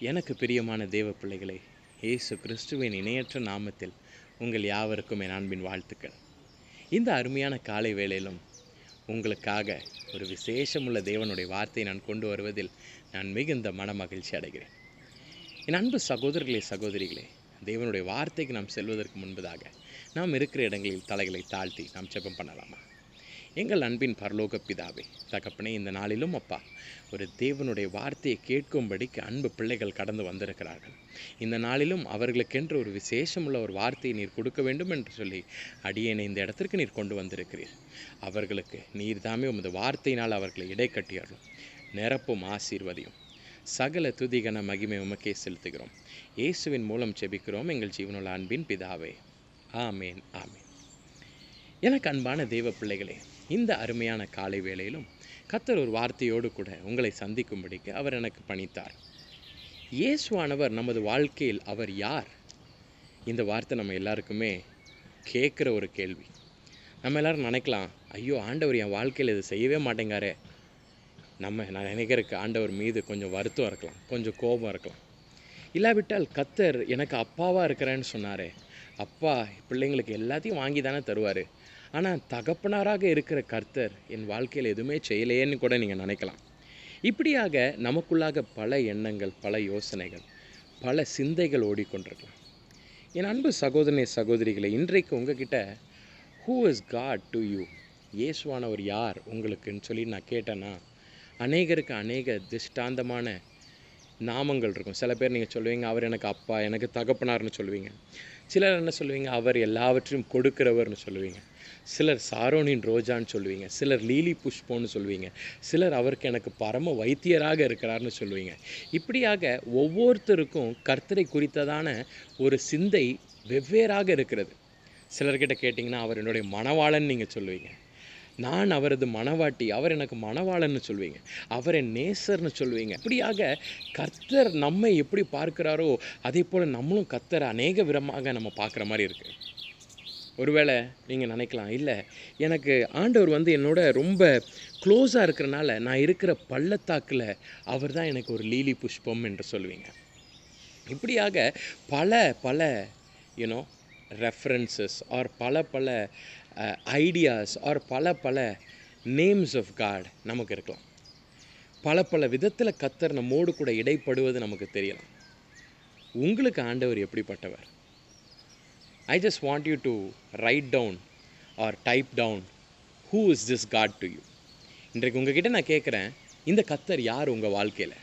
எனக்கு பிரியமான தேவ பிள்ளைகளே, இயேசு கிறிஸ்துவின் இணையற்ற நாமத்தில் உங்கள் யாவருக்கும் என் அன்பின் வாழ்த்துக்கள். இந்த அருமையான காலை வேளையிலும் உங்களுக்காக ஒரு விசேஷமுள்ள தேவனுடைய வார்த்தையை நான் கொண்டு வருவதில் நான் மிகுந்த மகிழ்ச்சி அடைகிறேன். என் அன்பு சகோதரர்களே, சகோதரிகளே, தேவனுடைய வார்த்தைக்கு நாம் செல்வதற்கு முன்பதாக நாம் இருக்கிற இடங்களில் தலைகளை தாழ்த்தி நாம் ஜெபம் பண்ணலாமா? எங்கள் அன்பின் பரலோக பிதாவே, தகப்பனே, இந்த நாளிலும் அப்பா ஒரு தேவனுடைய வார்த்தையை கேட்கும்படிக்கு அன்பு பிள்ளைகள் கடந்து வந்திருக்கிறார்கள். இந்த நாளிலும் அவர்களுக்கென்று ஒரு விசேஷமுள்ள ஒரு வார்த்தையை நீர் கொடுக்க வேண்டும் என்று சொல்லி அடியேனை இந்த இடத்திற்கு நீர் கொண்டு வந்திருக்கிறீர். அவர்களுக்கு நீர் தாமே உமது வார்த்தையினால் அவர்களை இடைக்கட்டியறலும் நிரப்பும் ஆசீர்வதியும். சகல துதிகன மகிமை உமக்கே செலுத்துகிறோம். இயேசுவின் மூலம் செபிக்கிறோம் எங்கள் ஜீவனுள்ள அன்பின் பிதாவே, ஆமேன், ஆமேன். எனக்கு அன்பான தேவ பிள்ளைகளே, இந்த அருமையான காலை வேளையிலும் கர்த்தர் ஒரு வார்த்தையோடு கூட உங்களை சந்திக்கும்படிக்கு அவர் எனக்கு பணித்தார். இயேசுவானவர் நமது வாழ்க்கையில் அவர் யார்? இந்த வார்த்தை நம்ம எல்லாருக்குமே கேட்குற ஒரு கேள்வி. நம்ம எல்லோரும் நினைக்கலாம், ஐயோ ஆண்டவர் என் வாழ்க்கையில் இது செய்யவே மாட்டேங்காரே. நான் நினைக்கிறதுக்கு ஆண்டவர் மீது கொஞ்சம் வருத்தம் இருக்கலாம், கொஞ்சம் கோபம் இருக்கலாம். இல்லாவிட்டால் கர்த்தர் எனக்கு அப்பாவாக இருக்கிறேன்னு சொன்னாரே, அப்பா பிள்ளைங்களுக்கு எல்லாத்தையும் வாங்கி தானே தருவார், ஆனால் தகப்பனாராக இருக்கிற கர்த்தர் என் வாழ்க்கையில் எதுவுமே செய்யலையேன்னு கூட நீங்கள் நினைக்கலாம். இப்படியாக நமக்குள்ளாக பல எண்ணங்கள், பல யோசனைகள், பல சிந்தைகள் ஓடிக்கொண்டிருக்கலாம். என் அன்பு சகோதரனே, சகோதரிகளை, இன்றைக்கு உங்ககிட்ட who is god to you, இயேசுவானவர் யார் உங்களுக்குன்னு சொல்லி நான் கேட்டேன்னா, அநேகருக்கு அநேக திஷ்டாந்தமான நாமங்கள் இருக்கும். சில பேர் நீங்கள் சொல்லுவீங்க, அவர் எனக்கு அப்பா, எனக்கு தகப்பனார்னு சொல்லுவீங்க. சிலர் என்ன சொல்லுவீங்க, அவர் எல்லாவற்றையும் கொடுக்கிறவர்னு சொல்லுவீங்க. சிலர் சாரோனின் ரோஜான்னு சொல்லுவீங்க. சிலர் லீலி புஷ்போன்னு சொல்லுவீங்க. சிலர் அவருக்கு எனக்கு பரம வைத்தியராக இருக்கிறார்னு சொல்லுவீங்க. இப்படியாக ஒவ்வொருத்தருக்கும் கர்த்தரை குறித்ததான ஒரு சிந்தை வெவ்வேறாக இருக்கிறது. சிலர்கிட்ட கேட்டிங்கன்னா அவர் என்னுடைய மணவாளன் நீங்கள் சொல்லுவீங்க. நான் அவரது மணவாட்டி, அவர் எனக்கு மணவாளன்னு சொல்லுவீங்க. அவர் என் நேசர்னு சொல்லுவீங்க. இப்படியாக கர்த்தர் நம்மை எப்படி பார்க்கிறாரோ அதே போல் நம்மளும் கர்த்தரை அநேக விதமாக நம்ம பார்க்குற மாதிரி இருக்குது. ஒருவேளை நீங்கள் நினைக்கலாம், இல்லை எனக்கு ஆண்டவர் என்னோட ரொம்ப க்ளோஸாக இருக்கிறனால நான் இருக்கிற பள்ளத்தாக்கில் அவர் தான் எனக்கு ஒரு லீலி புஷ்பம் என்று சொல்லுவீங்க. இப்படியாக பல பல யூனோ ரெஃபரன்சஸ் ஆர் பல ஐடியாஸ் ஆர் பல நேம்ஸ் ஆஃப் காட் நமக்கு இருக்கலாம். பல விதத்தில் கர்த்தர் நம்மோடு கூட இடைப்படுவது நமக்கு தெரியலாம். உங்களுக்கு ஆண்டவர் எப்படிப்பட்டவர்? I just want you to write down or type down who is this God to you. இன்றைக்கு உங்ககிட்ட நான் கேட்குறேன், இந்த கர்த்தர் யார் உங்கள் வாழ்க்கையில்?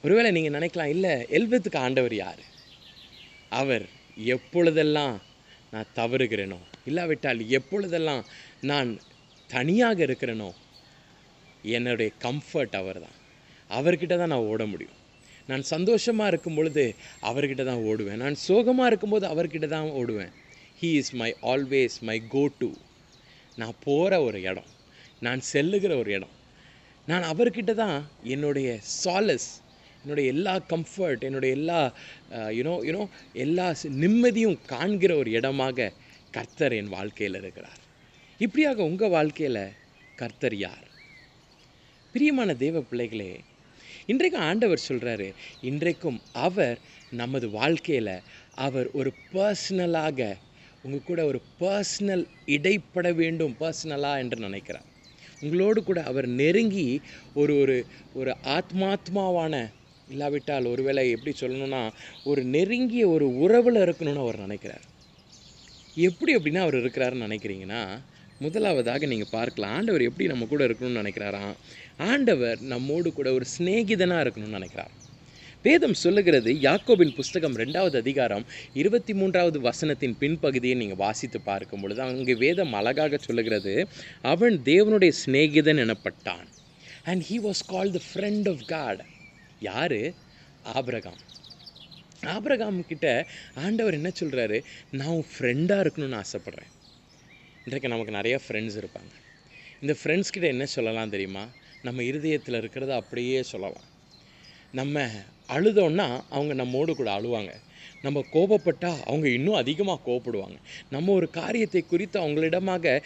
ஒருவேளை நீங்கள் நினைக்கலாம், இல்லை எல்பத்துக்கு ஆண்டவர் யார்? அவர் எப்பொழுதெல்லாம் நான் தவறுகிறேனோ, இல்லாவிட்டால் எப்பொழுதெல்லாம் நான் தனியாக இருக்கிறேனோ, என்னுடைய கம்ஃபர்ட் அவர் தான். அவர்கிட்ட தான் நான் ஓட முடியும். நான் சந்தோஷமாக இருக்கும் பொழுது அவர்கிட்ட தான் ஓடுவேன். நான் சோகமாக இருக்கும்போது அவர்கிட்ட தான் ஓடுவேன். He is my always my go to. நான் போகிற ஒரு இடம், நான் செல்லுகிற ஒரு இடம். நான் அவர்கிட்ட தான் என்னுடைய சாலஸ், என்னுடைய எல்லா கம்ஃபர்ட், என்னுடைய எல்லா எல்லா நிம்மதியும் காண்கிற ஒரு இடமாக கர்த்தர் என் வாழ்க்கையில் இருக்கிறார். இப்படியாக உங்கள் வாழ்க்கையில் கர்த்தர் யார்? பிரியமான தேவ பிள்ளைகளே, இன்றைக்கும் ஆண்டவர் சொல்கிறாரு, இன்றைக்கும் அவர் நமது வாழ்க்கையில் அவர் ஒரு பர்சனலாக உங்கள் கூட ஒரு பர்சனல் இடைப்பட வேண்டும், பர்சனலாக என்று நினைக்கிறார். உங்களோடு கூட அவர் நெருங்கி ஒரு ஒரு ஒரு ஆத்மாத்மாவான, இல்லாவிட்டால் ஒருவேளை எப்படி சொல்லணும்னா ஒரு நெருங்கிய ஒரு உறவில் இருக்கணும்னு அவர் நினைக்கிறார். எப்படி அப்படின்னா அவர் இருக்கிறாருன்னு நினைக்கிறீங்கன்னா, முதலாவதாக நீங்கள் பார்க்கலாம், ஆண்டவர் எப்படி நம்ம கூட இருக்கணும்னு நினைக்கிறாராம்? ஆண்டவர் நம்மோடு கூட ஒரு சிநேகிதனாக இருக்கணும்னு நினைக்கிறார். வேதம் சொல்லுகிறது, யாக்கோபின் புஸ்தகம் 2வது அதிகாரம் 23வது வசனத்தின் பின்பகுதியை நீங்கள் வாசித்து பார்க்கும் பொழுது அங்கே வேதம் அழகாக சொல்லுகிறது, அவன் தேவனுடைய சிநேகிதன் எனப்பட்டான். And he was called the friend of God. யார்? ஆபிரகாம். ஆபிரகாம் கிட்ட ஆண்டவர் என்ன சொல்கிறாரு? நான் ஃப்ரெண்டாக இருக்கணும்னு ஆசைப்பட்றேன். இன்றைக்கு நமக்கு நிறைய ஃப்ரெண்ட்ஸ் இருப்பாங்க. இந்த ஃப்ரெண்ட்ஸ் கிட்ட என்ன சொல்லலாம் தெரியுமா? நம்ம இருதயத்தில் இருக்கிறத அப்படியே சொல்லலாம். நம்ம அழுதோன்னா அவங்க நம்மோடு கூட அழுவாங்க. நம்ம கோபப்பட்டால் அவங்க இன்னும் அதிகமாக கோபப்படுவாங்க. நம்ம ஒரு காரியத்தை குறித்து அவங்களிடமாக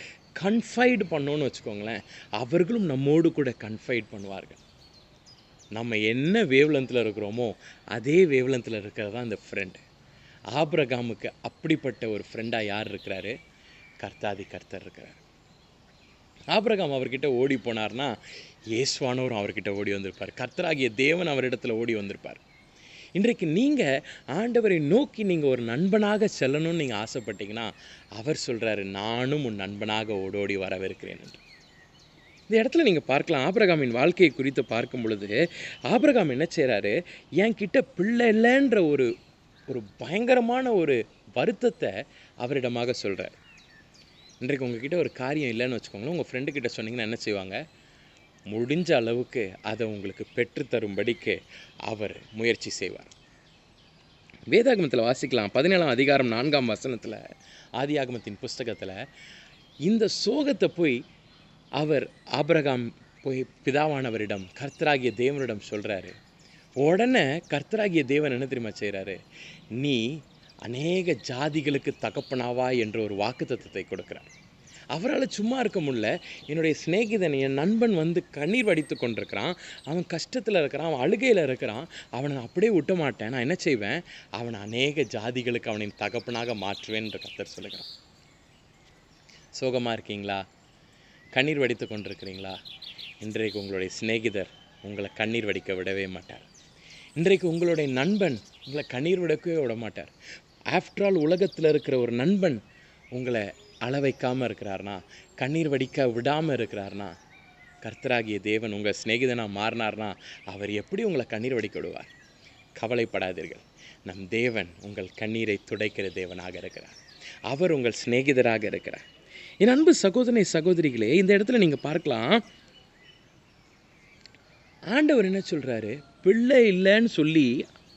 கன்ஃபைட் பண்ணோன்னு வச்சுக்கோங்களேன், அவர்களும் நம்மோடு கூட கன்ஃபைட் பண்ணுவார்கள். நம்ம என்ன வேவ்லென்த்தில் இருக்கிறோமோ அதே வேவ்லென்த்தில் இருக்கிறது தான் இந்த ஃப்ரெண்டு. ஆபிரகாமுக்கு அப்படிப்பட்ட ஒரு ஃப்ரெண்டாக யார் இருக்கிறாரு? கர்த்தாதி கர்த்தர் இருக்கிறார். ஆபிரகாம் அவர்கிட்ட ஓடி போனார்னா இயேசுவானவரும் அவர்கிட்ட ஓடி வந்திருப்பார். கர்த்தராகிய தேவன் அவரிடத்துல ஓடி வந்திருப்பார். இன்றைக்கு நீங்கள் ஆண்டவரை நோக்கி நீங்கள் ஒரு நண்பனாக செல்லணும்னு நீங்கள் ஆசைப்பட்டீங்கன்னா அவர் சொல்கிறாரு, நானும் உன் நண்பனாக ஓடோடி வரவிருக்கிறேன் என்று. இந்த இடத்துல நீங்கள் பார்க்கலாம், ஆபிரகாமின் வாழ்க்கையை குறித்து பார்க்கும் பொழுது ஆபிரகாம் என்ன செய்கிறாரு, என் கிட்ட பிள்ளை இல்லைன்ற ஒரு ஒரு பயங்கரமான ஒரு வருத்தத்தை அவரிடமாக சொல்கிறார். இன்றைக்கு உங்ககிட்ட ஒரு காரியம் இல்லைன்னு வச்சுக்கோங்களேன், உங்கள் ஃப்ரெண்டுக்கிட்ட சொன்னீங்கன்னா என்ன செய்வாங்க? முடிஞ்ச அளவுக்கு அதை உங்களுக்கு பெற்றுத்தரும்படிக்கு அவர் முயற்சி செய்வார். வேதாகமத்தில் வாசிக்கலாம், 17ஆம் அதிகாரம் 4ஆம் வசனத்தில், ஆதியாகமத்தின் புஸ்தகத்தில் இந்த சோகத்தை போய் அவர் ஆபிரகாம் போய் பிதாவானவரிடம் கர்த்தராகிய தேவனிடம் சொல்கிறாரு. உடனே கர்த்தராகிய தேவன் என்ன தெரியுமா செய்கிறாரு? நீ அநேக ஜாதிகளுக்கு தகப்பனாவா என்ற ஒரு வாக்குத்தத்தத்தை கொடுக்குறார். அவரால் சும்மா இருக்க முடியல. என்னுடைய சிநேகிதன், என் நண்பன் வந்து கண்ணீர் வடித்து கொண்டிருக்கிறான், அவன் கஷ்டத்தில் இருக்கிறான், அவன் அழுகையில் இருக்கிறான், அவனை அப்படியே விட்ட மாட்டேன், நான் என்ன செய்வேன், அவனை அநேக ஜாதிகளுக்கு அவனின் தகப்பனாக மாற்றுவேன் என்று கர்த்தர் சொல்லுகிறான். சோகமாக இருக்கீங்களா? கண்ணீர் வடித்து கொண்டிருக்கிறீங்களா? இன்றைக்கு உங்களுடைய சிநேகிதர் உங்களை கண்ணீர் வடிக்க விடவே மாட்டார். இன்றைக்கு உங்களுடைய நண்பன் உங்களை கண்ணீர் விடக்கவே விட மாட்டார். ஆஃப்டர் ஆல் உலகத்தில் இருக்கிற ஒரு நண்பன் உங்களை அள வைக்காமல் இருக்கிறார்னா, கண்ணீர் வடிக்க விடாமல் இருக்கிறார்னா, கர்த்தராகிய தேவன் உங்கள் சிநேகிதனாக மாறினார்னா அவர் எப்படி உங்களை கண்ணீர் வடிக்க விடுவார்? கவலைப்படாதீர்கள், நம் தேவன் உங்கள் கண்ணீரை துடைக்கிற தேவனாக இருக்கிறார். அவர் உங்கள் சிநேகிதராக இருக்கிறார். என் அன்பு சகோதரனை சகோதரிகளே, இந்த இடத்துல நீங்கள் பார்க்கலாம், ஆண்டவர் என்ன சொல்கிறாரு, பிள்ளை இல்லைன்னு சொல்லி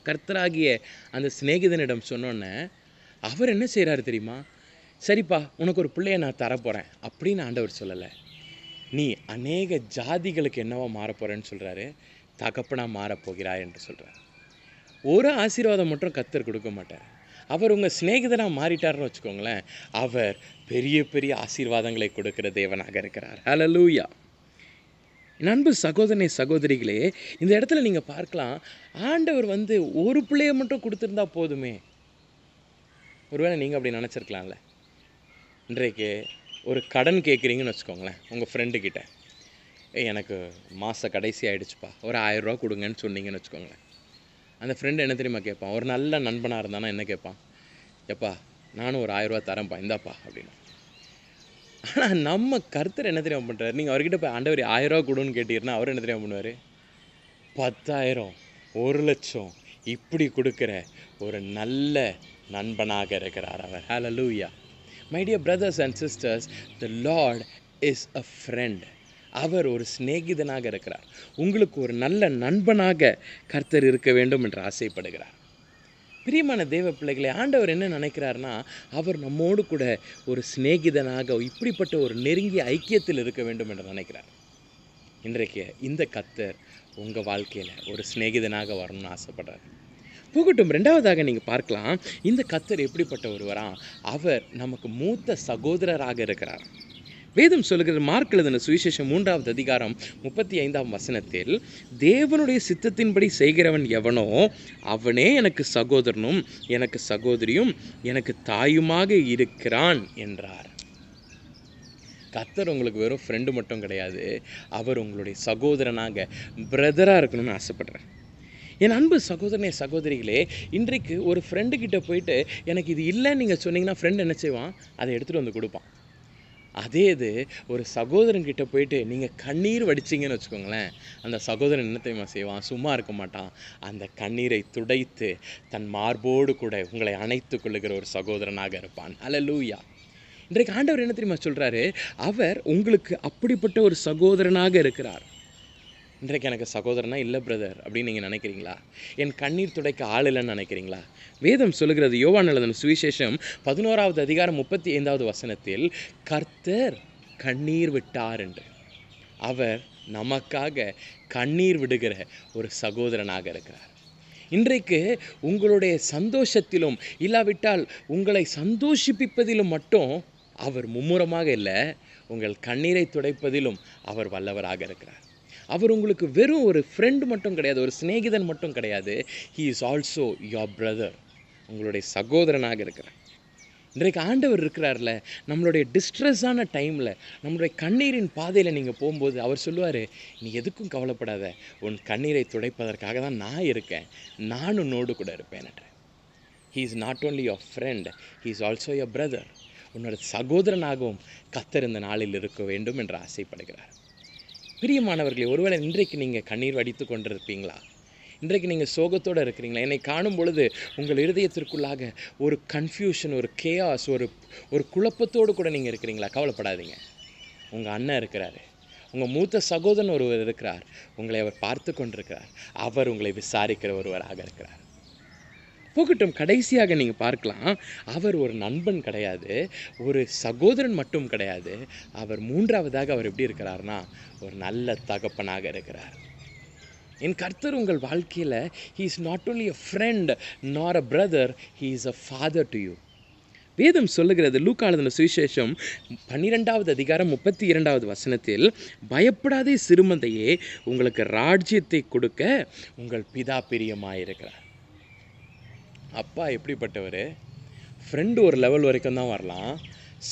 கர்த்தராகிய அந்த சிநேகிதனிடம் சொன்னோன்னே அவர் என்ன செய்கிறாரு தெரியுமா? சரிப்பா, உனக்கு ஒரு பிள்ளையை நான் தரப்போகிறேன் அப்படின்னு ஆண்டவர் சொல்லலை. நீ அநேக ஜாதிகளுக்கு என்னவா மாறப்போகிறேன்னு சொல்கிறாரு, தகப்பனாக மாறப்போகிறாய் என்று சொல்கிறார். ஒரு ஆசீர்வாதம் மட்டும் கர்த்தர் கொடுக்க மாட்டார். அவர் உங்கள் சிநேகிதனாக மாறிட்டார்னு வச்சுக்கோங்களேன், அவர் பெரிய பெரிய ஆசீர்வாதங்களை கொடுக்கிற தேவனாக இருக்கிறார். ஹல்லேலூயா. நண்பு சகோதரனை சகோதரிகளே, இந்த இடத்துல நீங்கள் பார்க்கலாம், ஆண்டவர் வந்து ஒரு பிள்ளையை மட்டும் கொடுத்துருந்தா போதுமே. ஒருவேளை நீங்கள் அப்படி நினச்சிருக்கலாம்ல. இன்றைக்கு ஒரு கடன் கேட்குறீங்கன்னு வச்சுக்கோங்களேன், உங்கள் ஃப்ரெண்டுக்கிட்ட, எனக்கு மாத கடைசி ஆகிடுச்சுப்பா, ஒரு 1000 ரூபா கொடுங்கன்னு சொன்னீங்கன்னு வச்சுக்கோங்களேன். அந்த ஃப்ரெண்டு என்ன தெரியுமா கேட்பான்? ஒரு நல்ல நண்பனாக இருந்தானா என்ன கேட்பான்? எப்பா, நானும் ஒரு 1000 ரூபா தரேன்ப்பா, இந்தாப்பா அப்படின்னு. ஆனால் நம்ம கர்த்தர் என்ன தெரியாமல் பண்ணுறாரு? நீங்கள் அவர்கிட்ட போய் ஆண்டவர் 1000 ரூபா கொடுன்னு கேட்டீர்னா அவர் என்ன தெரியாமல் பண்ணுவார்? 10,000, 1,00,000 இப்படி கொடுக்குற ஒரு நல்ல நண்பனாக இருக்கிறார் அவர். Hallelujah. My dear brothers and sisters, the Lord is a friend. அவர் ஒரு சிநேகிதனாக இருக்கிறார். உங்களுக்கு ஒரு நல்ல நண்பனாக கர்த்தர் இருக்க வேண்டும் என்று ஆசைப்படுகிறார். பிரியமான தேவ பிள்ளைகளை, ஆண்டவர் என்ன நினைக்கிறார்னா, அவர் நம்மோடு கூட ஒரு சிநேகிதனாக இப்படிப்பட்ட ஒரு நெருங்கிய ஐக்கியத்தில் இருக்க வேண்டும் என்று நினைக்கிறார். இன்றைக்கு இந்த கர்த்தர் உங்கள் வாழ்க்கையில் ஒரு சிநேகிதனாக வரணும்னு ஆசைப்படுறார். போகட்டும், ரெண்டாவதாக நீங்கள் பார்க்கலாம், இந்த கர்த்தர் எப்படிப்பட்ட ஒருவரா? அவர் நமக்கு மூத்த சகோதரராக இருக்கிறார். வேதம் சொல்லுகிற மார்க் எழுதின சுவிசேஷம் 3ஆவது அதிகாரம் 35ஆம் வசனத்தில், தேவனுடைய சித்தத்தின்படி செய்கிறவன் எவனோ அவனே எனக்கு சகோதரனும் எனக்கு சகோதரியும் எனக்கு தாயுமாக இருக்கிறான் என்றார். கர்த்தர் உங்களுக்கு வெறும் ஃப்ரெண்டு மட்டும் கிடையாது, அவர் உங்களுடைய சகோதரனாக, பிரதராக இருக்கணும்னு ஆசைப்படுறார். என் அன்பு சகோதரனே சகோதரிகளே, இன்றைக்கு ஒரு ஃப்ரெண்டுக்கிட்ட போயிட்டு எனக்கு இது இல்லைன்னு நீங்கள் சொன்னீங்கன்னா ஃப்ரெண்டு என்ன செய்வான்? அதை எடுத்துகிட்டு வந்து கொடுப்பான். அதே இது ஒரு சகோதரன்கிட்ட போயிட்டு நீங்கள் கண்ணீர் வடிச்சிங்கன்னு வச்சுக்கோங்களேன், அந்த சகோதரன் என்ன தெரியுமா செய்வான்? சும்மா இருக்க மாட்டான். அந்த கண்ணீரை துடைத்து தன் மார்போடு கூட உங்களை அணைத்து கொள்ளுகிற ஒரு சகோதரனாக இருப்பான். ஹல்லேலூயா. இன்றைக்கு ஆண்டவர் என்ன தெரியுமா சொல்கிறாரு? அவர் உங்களுக்கு அப்படிப்பட்ட ஒரு சகோதரனாக இருக்கிறார். இன்றைக்கு எனக்கு சகோதரனா இல்லை பிரதர் அப்படின்னு நீங்கள் நினைக்கிறீங்களா? என் கண்ணீர் துடைக்க ஆள் இல்லைன்னு நினைக்கிறீங்களா? வேதம் சொல்லுகிறது, யோவான் எழுதின சுவிசேஷம் 11ஆவது அதிகாரம் 35ஆவது வசனத்தில், கர்த்தர் கண்ணீர் விட்டார் என்று. அவர் நமக்காக கண்ணீர் விடுகிற ஒரு சகோதரனாக இருக்கிறார். இன்றைக்கு உங்களுடைய சந்தோஷத்திலும் இல்லாவிட்டால் உங்களை சந்தோஷிப்பிப்பதிலும் மட்டும் அவர் மும்முரமாக இல்லை, உங்கள் கண்ணீரை துடைப்பதிலும் அவர் வல்லவராக இருக்கிறார். அவர் உங்களுக்கு வெறும் ஒரு ஃப்ரெண்டு மட்டும் கிடையாது, ஒரு சிநேகிதன் மட்டும் கிடையாது. He is also your brother, உங்களுடைய சகோதரனாக இருக்கிறார். இன்றைக்கு ஆண்டவர் இருக்கிறார்ல, நம்மளுடைய டிஸ்ட்ரெஸ்ஸான டைமில், நம்மளுடைய கண்ணீரின் பாதையில் நீங்கள் போகும்போது அவர் சொல்லுவார், நீ எதுக்கும் கவலைப்படாத, உன் கண்ணீரை துடைப்பதற்காக தான் நான் இருக்கேன், நான் உன்னோடு கூட இருப்பேன் என்று. He is not only your friend, he is also your brother. உன்னோட சகோதரனாகவும் கர்த்தர் இந்த நாளில் இருக்க வேண்டும் என்று ஆசைப்படுகிறார். பிரியமானவர்களே, ஒருவேளை இன்றைக்கு நீங்கள் கண்ணீர் வடித்து கொண்டிருப்பீங்களா? இன்றைக்கு நீங்கள் சோகத்தோடு இருக்கிறீங்களா? என்னை காணும் பொழுது உங்கள் இருதயத்திற்குள்ளாக ஒரு கன்ஃபியூஷன், ஒரு கேயாஸ், ஒரு குழப்பத்தோடு கூட நீங்கள் இருக்கிறீங்களா? கவலைப்படாதீங்க. உங்கள் அண்ணன் இருக்கிறாரு, உங்கள் மூத்த சகோதரன் ஒருவர் இருக்கிறார், உங்களை அவர் பார்த்து கொண்டிருக்கிறார். அவர் உங்களை விசாரிக்கிற ஒருவராக இருக்கிறார். போகட்டும், கடைசியாக நீங்கள் பார்க்கலாம், அவர் ஒரு நண்பன் கிடையாது, ஒரு சகோதரன் மட்டும் கிடையாது. அவர் மூன்றாவதாக அவர் எப்படி இருக்கிறார்னா, ஒரு நல்ல தகப்பனாக இருக்கிறார். என் கர்த்தர் உங்கள் வாழ்க்கையில் he is not only a friend nor a brother, he is a father to you. வேதம் சொல்லுகிறது, லூக்கா எழுதின சுவிசேஷம் 12வது அதிகாரம் 32வது வசனத்தில், பயப்படாதே சிறுமந்தையே, உங்களுக்கு ராஜ்யத்தை கொடுக்க உங்கள் பிதா பிரியமாயிருக்கிறார். அப்பா எப்படிப்பட்டவர்? ஃப்ரெண்டு ஒரு லெவல் வரைக்கும் தான் வரலாம்,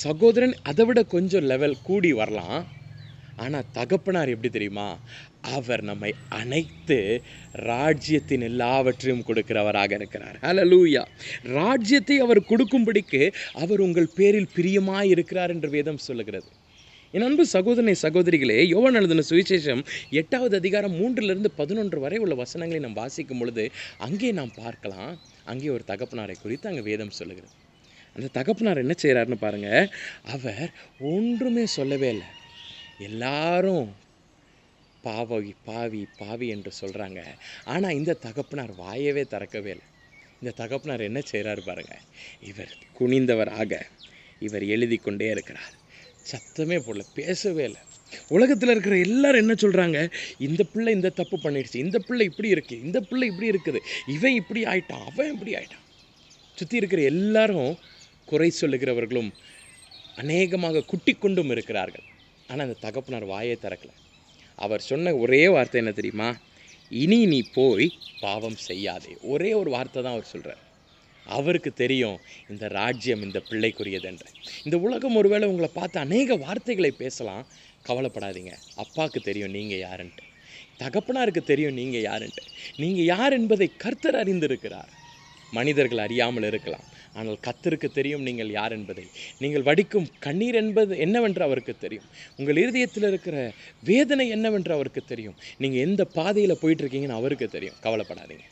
சகோதரன் அதை விட கொஞ்சம் லெவல் கூடி வரலாம். ஆனால் தகப்பனார் எப்படி தெரியுமா? அவர் நம்மை அனைத்து ராஜ்யத்தின் எல்லாவற்றையும் கொடுக்கிறவராக இருக்கிறார். ஹல்லேலூயா! ராஜ்யத்தை அவர் கொடுக்கும்படிக்கு அவர் உங்கள் பேரில் பிரியமாய் இருக்கிறார் என்று வேதம் சொல்லுகிறது. என் அன்பு சகோதரனை சகோதரிகளே, யோவான் எழுதின சுவிசேஷம் 8வது அதிகாரம் 3-11 வரை உள்ள வசனங்களை நாம் வாசிக்கும் பொழுது அங்கே நாம் பார்க்கலாம், அங்கே ஒரு தகப்பனாரை குறித்து அங்கே வேதம் சொல்லுகிறது. அந்த தகப்பனார் என்ன செய்கிறாருன்னு பாருங்கள். அவர் ஒன்றுமே சொல்லவே இல்லை. எல்லாரும் பாவி பாவி பாவி என்று சொல்கிறாங்க. ஆனால் இந்த தகப்பனார் வாயவே திறக்கவே இல்லை. இந்த தகப்பனார் என்ன செய்கிறார் பாருங்கள். இவர் குனிந்தவராக இவர் எழுதி கொண்டே இருக்கிறார். சத்தமே போடல, பேசவே இல்லை. உலகத்தில் இருக்கிற எல்லாரும் என்ன சொல்கிறாங்க? இந்த பிள்ளை இந்த தப்பு பண்ணிடுச்சு, இந்த பிள்ளை இப்படி இருக்குது, இந்த பிள்ளை இப்படி இருக்குது, இவன் இப்படி ஆயிட்டான், அவன் இப்படி ஆயிட்டான். சுற்றி இருக்கிற எல்லாரும் குறை சொல்லுகிறவர்களும் அநேகமாக குட்டி கொண்டும் இருக்கிறார்கள். ஆனால் அந்த தகப்பனார் வாயை திறக்கலை. அவர் சொன்ன ஒரே வார்த்தை என்ன தெரியுமா? இனி நீ போய் பாவம் செய்யாதே. ஒரே ஒரு வார்த்தை தான் அவர் சொல்கிறார். அவருக்கு தெரியும் இந்த ராஜ்யம் இந்த பிள்ளைக்குரியது என்று. இந்த உலகம் ஒருவேளை உங்களை பார்த்து அநேக வார்த்தைகளை பேசலாம், கவலைப்படாதீங்க. அப்பாவுக்கு தெரியும் நீங்கள் யாருன்ட்டு, தகப்பனாருக்கு தெரியும் நீங்கள் யாருன்ட்டு. நீங்கள் யார் என்பதை கர்த்தர் அறிந்திருக்கிறார். மனிதர்கள் அறியாமல் இருக்கலாம், ஆனால் கர்த்தருக்கு தெரியும் நீங்கள் யார் என்பதை. நீங்கள் வடிக்கும் கண்ணீர் என்பது என்னவென்று அவருக்கு தெரியும். உங்கள் இருதயத்தில் இருக்கிற வேதனை என்னவென்று அவருக்கு தெரியும். நீங்கள் எந்த பாதையில் போயிட்டுருக்கீங்கன்னு அவருக்கு தெரியும். கவலைப்படாதீங்க.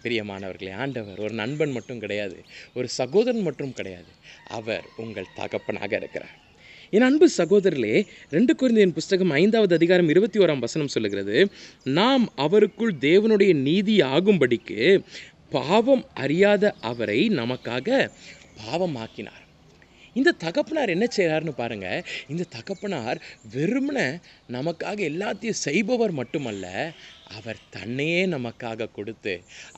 பிரியமானவர்களே, ஆண்டவர் ஒரு நண்பன் மட்டும் கிடையாது, ஒரு சகோதரன் மட்டும் கிடையாது, அவர் உங்கள் தகப்பனாக இருக்கிறார். என் அன்பு சகோதரர்களே, 2 கொரிந்தியர் புஸ்தகம் 5வது அதிகாரம் 21ஆம் வசனம் சொல்லுகிறது, நாம் அவருக்குள் தேவனுடைய நீதி ஆகும்படிக்கு பாவம் அறியாத அவரை நமக்காக பாவமாக்கினார். இந்த தகப்பனார் என்ன செய்கிறார்னு பாருங்கள். இந்த தகப்பனார் வெறுமன நமக்காக எல்லாத்தையும் செய்பவர் மட்டுமல்ல, அவர் தன்னையே நமக்காக கொடுத்து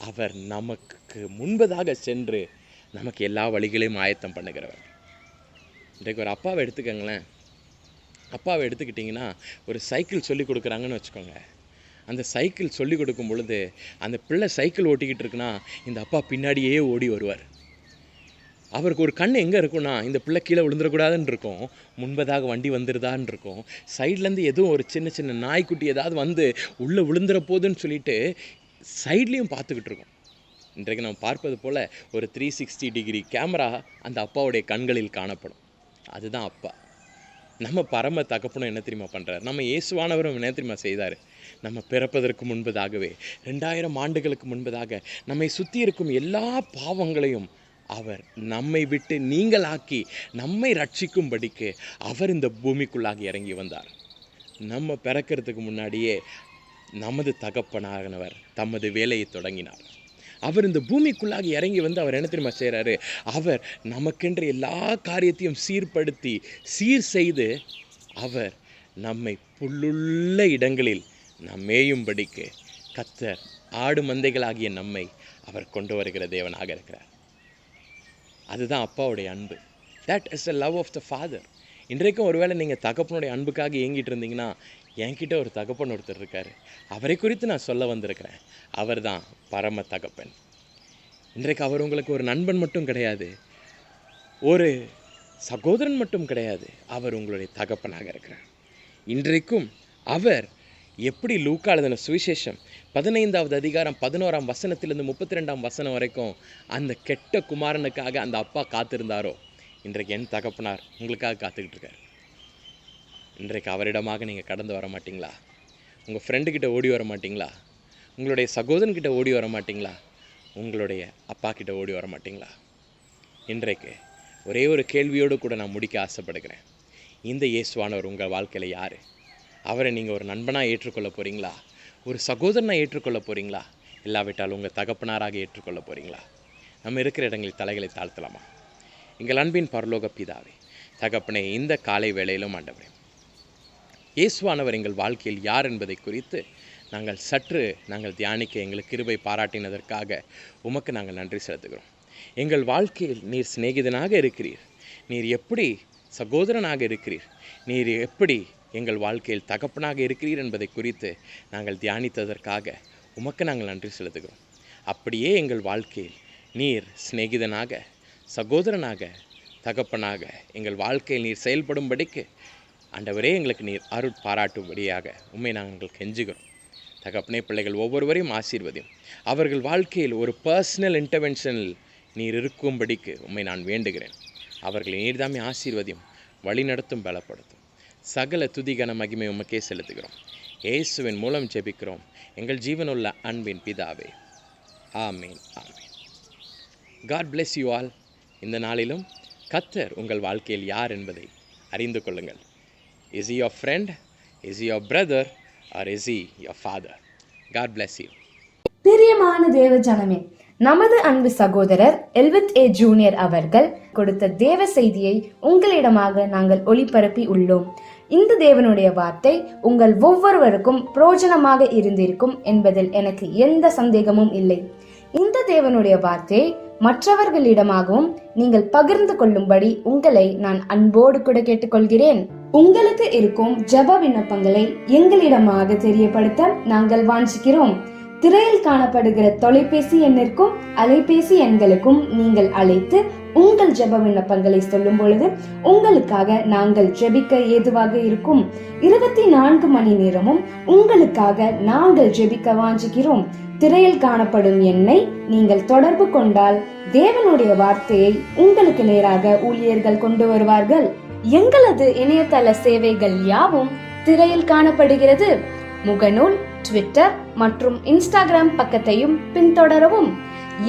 அவர் நமக்கு முன்பதாக சென்று நமக்கு எல்லா வழிகளையும் ஆயத்தம் பண்ணுகிறவர். இன்றைக்கு ஒரு அப்பாவை எடுத்துக்கங்களேன். அப்பாவை எடுத்துக்கிட்டிங்கன்னா, ஒரு சைக்கிள் சொல்லி கொடுக்குறாங்கன்னு வச்சுக்கோங்க. அந்த சைக்கிள் சொல்லி கொடுக்கும் பொழுது அந்த பிள்ளை சைக்கிள் ஓட்டிக்கிட்டு இருக்குன்னா இந்த அப்பா பின்னாடியே ஓடி வருவார். அவருக்கு ஒரு கண் எங்கே இருக்குன்னா, இந்த பிள்ளை கீழே விழுந்துடக்கூடாதுன்னு இருக்கும், முன்பதாக வண்டி வந்துடுதான்னு இருக்கும், சைட்லேருந்து எதுவும் ஒரு சின்ன சின்ன நாய்க்குட்டி ஏதாவது வந்து உள்ளே விழுந்துற போதுன்னு சொல்லிட்டு சைட்லேயும் பார்த்துக்கிட்டு இருக்கும். இன்றைக்கு நம்ம பார்ப்பது போல் ஒரு 360 டிகிரி கேமரா அந்த அப்பாவுடைய கண்களில் காணப்படும். அதுதான் அப்பா. நம்ம பரம தகப்பனும் என்ன தெரியுமா பண்ணுறார்? நம்ம இயேசுவானவரும் என்ன தெரியுமா செய்தார்? நம்ம பிறப்பதற்கு முன்பதாகவே 2000 ஆண்டுகளுக்கு முன்பதாக நம்மை சுற்றி இருக்கும் எல்லா பாவங்களையும் அவர் நம்மை விட்டு நீங்களாக்கி நம்மை ரட்சிக்கும்படிக்கு அவர் இந்த பூமிக்குள்ளாக இறங்கி வந்தார். நம்ம பிறக்கிறதுக்கு முன்னாடியே நமது தகப்பனானவர் தமது வேலையை தொடங்கினார். அவர் இந்த பூமிக்குள்ளாக இறங்கி வந்து அவர் என்ன தெரியுமா செய்கிறாரு? அவர் நமக்கென்று எல்லா காரியத்தையும் சீர்படுத்தி சீர் செய்து அவர் நம்மை புல்லுள்ள இடங்களில் நாம் மேயும்படிக்கு கர்த்தர் ஆடு மந்தைகளாகிய நம்மை அவர் கொண்டு வருகிற தேவனாக இருக்கிறார். அதுதான் அப்பாவுடைய அன்பு. That is the love of the father. இன்றைக்கும் ஒருவேளை நீங்கள் தகப்பனுடைய அன்புக்காக ஏங்கிட்டு இருந்தீங்கன்னா என்கிட்ட ஒரு தகப்பன் ஒருத்தர் இருக்கார், அவரை குறித்து நான் சொல்ல வந்திருக்கிறேன். அவர் தான் பரம தகப்பன். இன்றைக்கு அவர் உங்களுக்கு ஒரு நண்பன் மட்டும் கிடையாது, ஒரு சகோதரன் மட்டும் கிடையாது, அவர் உங்களுடைய தகப்பனாக இருக்கிறார். இன்றைக்கும் அவர் எப்படி லூக்கா எழுதின சுவிசேஷம் 15வது அதிகாரம் 11ஆம் வசனத்திலிருந்து 32ஆம் வசனம் வரைக்கும் அந்த கெட்ட குமாரனுக்காக அந்த அப்பா காத்திருந்தாரோ, இன்றைக்கு என் தகப்பனார் உங்களுக்காக காத்துக்கிட்டு இருக்கார். இன்றைக்கு அவரிடமாக நீங்கள் கடந்து வர மாட்டிங்களா? உங்கள் ஃப்ரெண்டுக்கிட்ட ஓடி வர மாட்டிங்களா? உங்களுடைய சகோதரன்கிட்ட ஓடி வர மாட்டிங்களா? உங்களுடைய அப்பா கிட்ட ஓடி வர மாட்டிங்களா? இன்றைக்கு ஒரே ஒரு கேள்வியோடு கூட நான் முடிக்க ஆசைப்படுகிறேன். இந்த இயேசுவானவர் உங்கள் வாழ்க்கையில் யார்? அவரை நீங்கள் ஒரு நண்பனாக ஏற்றுக்கொள்ள போகிறீங்களா? ஒரு சகோதரனாக ஏற்றுக்கொள்ள போகிறீங்களா? இல்லாவிட்டால் உங்கள் தகப்பனாராக ஏற்றுக்கொள்ள போகிறீங்களா? நம்ம இருக்கிற இடங்களில் தலைகளை தாழ்த்தலாமா? எங்கள் அன்பின் பரலோக பிதாவே, தகப்பனே, இந்த காலை வேளையிலும் ஆண்டவரே, இயேசுவானவர் எங்கள் வாழ்க்கையில் யார் என்பதை குறித்து நாங்கள் தியானிக்க எங்களுக்கு கிருபை பாராட்டினதற்காக உமக்கு நாங்கள் நன்றி செலுத்துகிறோம். எங்கள் வாழ்க்கையில் நீர் சிநேகிதனாக இருக்கிறீர், நீர் எப்படி சகோதரனாக இருக்கிறீர், நீர் எப்படி எங்கள் வாழ்க்கையில் தகப்பனாக இருக்கிறீர் என்பதை குறித்து நாங்கள் தியானித்ததற்காக உமக்கு நாங்கள் நன்றி செலுத்துகிறோம். அப்படியே எங்கள் வாழ்க்கையில் நீர் சிநேகிதனாக, சகோதரனாக, தகப்பனாக எங்கள் வாழ்க்கையில் நீர் செயல்படும்படிக்கு ஆண்டவரே எங்களுக்கு நீர் அருள் பாராட்டும்படியாக உம்மை நாங்கள் கெஞ்சுகிறோம். தகப்பனே, பிள்ளைகள் ஒவ்வொருவரையும் ஆசீர்வதியும். அவர்கள் வாழ்க்கையில் ஒரு பர்சனல் இன்டர்வென்ஷனில் நீர் இருக்கும்படிக்கு உம்மை நான் வேண்டுகிறேன். அவர்களை நீர்தாமே ஆசீர்வதியும், வழிநடத்தும், பலப்படுத்தும். சகல துதிகன மகிமை உமக்கே செலுத்துகிறோம். இயேசுவின் மூலம் ஜெபிக்கிறோம் எங்கள் ஜீவனுள்ள அன்பின் பிதாவே. ஆமீன், ஆமீன். God bless you all. இந்த நாளிலும் கர்த்தர் உங்கள் வாழ்க்கையில் யார் என்பதை அறிந்து கொள்ளுங்கள். Is he your friend? Is he your brother? Or is he your father? God bless you. பிரியமான தேவ ஜனமே, நமது அன்பு சகோதரர் எல்வித் ஏ ஜூனியர் அவர்கள் கொடுத்த தேவ செய்தியை உங்களிடமாக நாங்கள் ஒளிபரப்பி உள்ளோம். இந்த தேவனுடைய வார்த்தை உங்கள் ஒவ்வொருவருக்கும் பிரயோஜனமாக இருந்திருக்கும் என்பதில் எனக்கு எந்த சந்தேகமும் இல்லை. இந்த தேவனுடைய வார்த்தையை மற்றவர்களிடமாகவும் நீங்கள் பகிர்ந்து கொள்ளும்படி உங்களை நான் அன்போடு கூட கேட்டுக்கொள்கிறேன். உங்களுக்கு இருக்கும் ஜெப விண்ணப்பங்களை எங்களிடமாக தெரியப்படுத்த நாங்கள் வாஞ்சிக்கிறோம். திரையில் காணப்படுகிற தொலைபேசி எண்ணிற்கும் அலைபேசி எண்களுக்கும் நீங்கள் அழைத்து உங்கள் ஜெப விண்ணப்பங்களை சொல்லும் பொழுது உங்களுக்காக நாங்கள் ஜெபிக்க ஏதுவாக இருக்கும். 24 மணி நேரமும் உங்களுக்காக நாங்கள் ஜெபிக்க வாஞ்சிக்கிறோம். திரையில் காணப்படும் எண்ணை நீங்கள் தொடர்பு கொண்டால் தேவனுடைய வார்த்தையை உங்களுக்கு நேராக ஊழியர்கள் கொண்டு வருவார்கள். எங்களது இணையதள சேவைகள் யாவும் திரையில் காணப்படுகிறது. முகநூல், ட்விட்டர் மற்றும் இன்ஸ்டாகிராம் பக்கத்தையும் பின்தொடரவும்.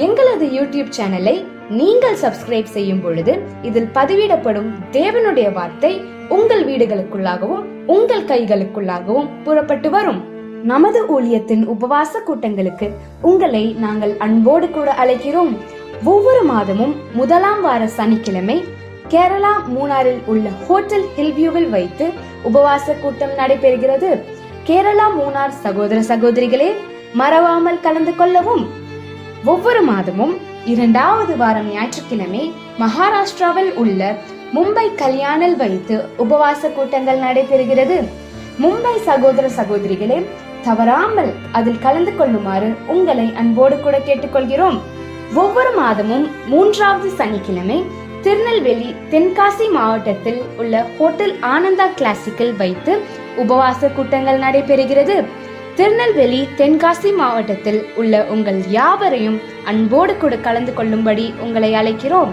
எங்களது யூடியூப் சேனலை நீங்கள் சப்ஸ்கிரைப் செய்யும் பொழுது இதில் பதிவிடப்படும் தேவனுடைய வார்த்தை உங்கள் வீடுகளுக்குள்ளாகவும் உங்கள் கைகளுக்குள்ளாகவும் புறப்பட்டு வரும். நமது ஊழியத்தின் உபவாச கூட்டங்களுக்கு உங்களை நாங்கள் அன்போடு கூட அழைக்கிறோம். ஒவ்வொரு மாதமும் முதலாம் வார சனிக்கிழமை கேரளா மூணாரில் உள்ள ஹோட்டல் ஹில்வியூவில் வைத்து உபவாச கூட்டம் நடைபெறுகிறது. கேரளா மூணார் சகோதர சகோதரிகளே, மறவாமல் கலந்து கொள்ளவும். ஒவ்வொரு மாதமும் 2வது வாரம் ஞாயிற்றுக்கிழமை மகாராஷ்டிராவில் உள்ள மும்பை கல்யாணில் வைத்து உபவாச கூட்டங்கள் நடைபெறுகிறது. மும்பை சகோதர சகோதரிகளே, தவறாமல் அதில் கலந்து கொள்ளுமாறு உங்களை அன்போடு கூட கேட்டுக்கொள்கிறோம். ஒவ்வொரு மாதமும் 3வது சனிக்கிழமை திருநெல்வேலி தென்காசி மாவட்டத்தில் உள்ள ஹோட்டல் ஆனந்தா கிளாசிக்கில் வைத்து உபவாச கூட்டங்கள் நடைபெறுகிறது. திருநெல்வேலி தென்காசி மாவட்டத்தில் உள்ள உங்கள் யாவரையும் அன்போடு கூட கலந்து கொள்ளும்படி உங்களை அழைக்கிறோம்.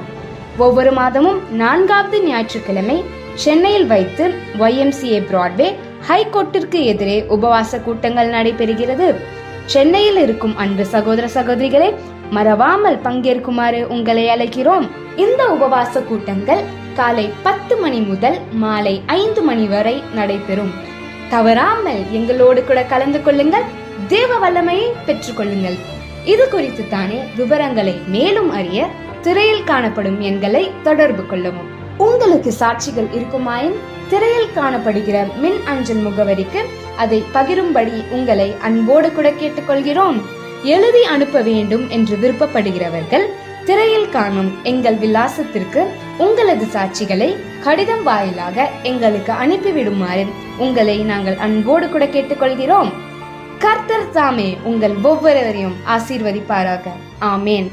ஒவ்வொரு மாதமும் 4வது ஞாயிற்றுக்கிழமை சென்னையில் வைத்து YMCA பிராட்வே ஹைகோர்ட்டிற்கு எதிரே உபவாச கூட்டங்கள் நடைபெறுகிறது. சென்னையில் இருக்கும் அன்பு சகோதர சகோதரிகளே, மறவாமல் பங்கேற்குமாறு உங்களை அழைக்கிறோம். இந்த உபவாச கூட்டங்கள் காலை 10 மணி முதல் மாலை 5 மணி வரை நடைபெறும். தவறாமல் எங்களோடு கூட கலந்து கொள்ளுங்கள், தேவ வல்லமையை பெற்றுக் கொள்ளுங்கள். இது குறித்து தானே விவரங்களை மேலும் அறிய திரையில் காணப்படும் எண்களை தொடர்பு கொள்ளவும். உங்களுக்கு சாட்சிகள் இருக்குமாயின் திரையில் காணப்படுகிற மின் அஞ்சல் முகவரிக்கு அதை பகிரும்படி உங்களை அன்போடு கூட கேட்டுக்கொள்கிறோம். எழுதி அனுப்ப வேண்டும் என்று விருப்பப்படுகிறவர்கள் திரையில் காணும் எங்கள் விலாசத்திற்கு உங்களது சாட்சிகளை கடிதம் வாயிலாக எங்களுக்கு அனுப்பிவிடுமாறு உங்களை நாங்கள் அன்போடு கூட கேட்டுக்கொள்கிறோம். கர்த்தர் தாமே உங்கள் ஒவ்வொருவரையும் ஆசீர்வதிப்பாராக. ஆமேன்.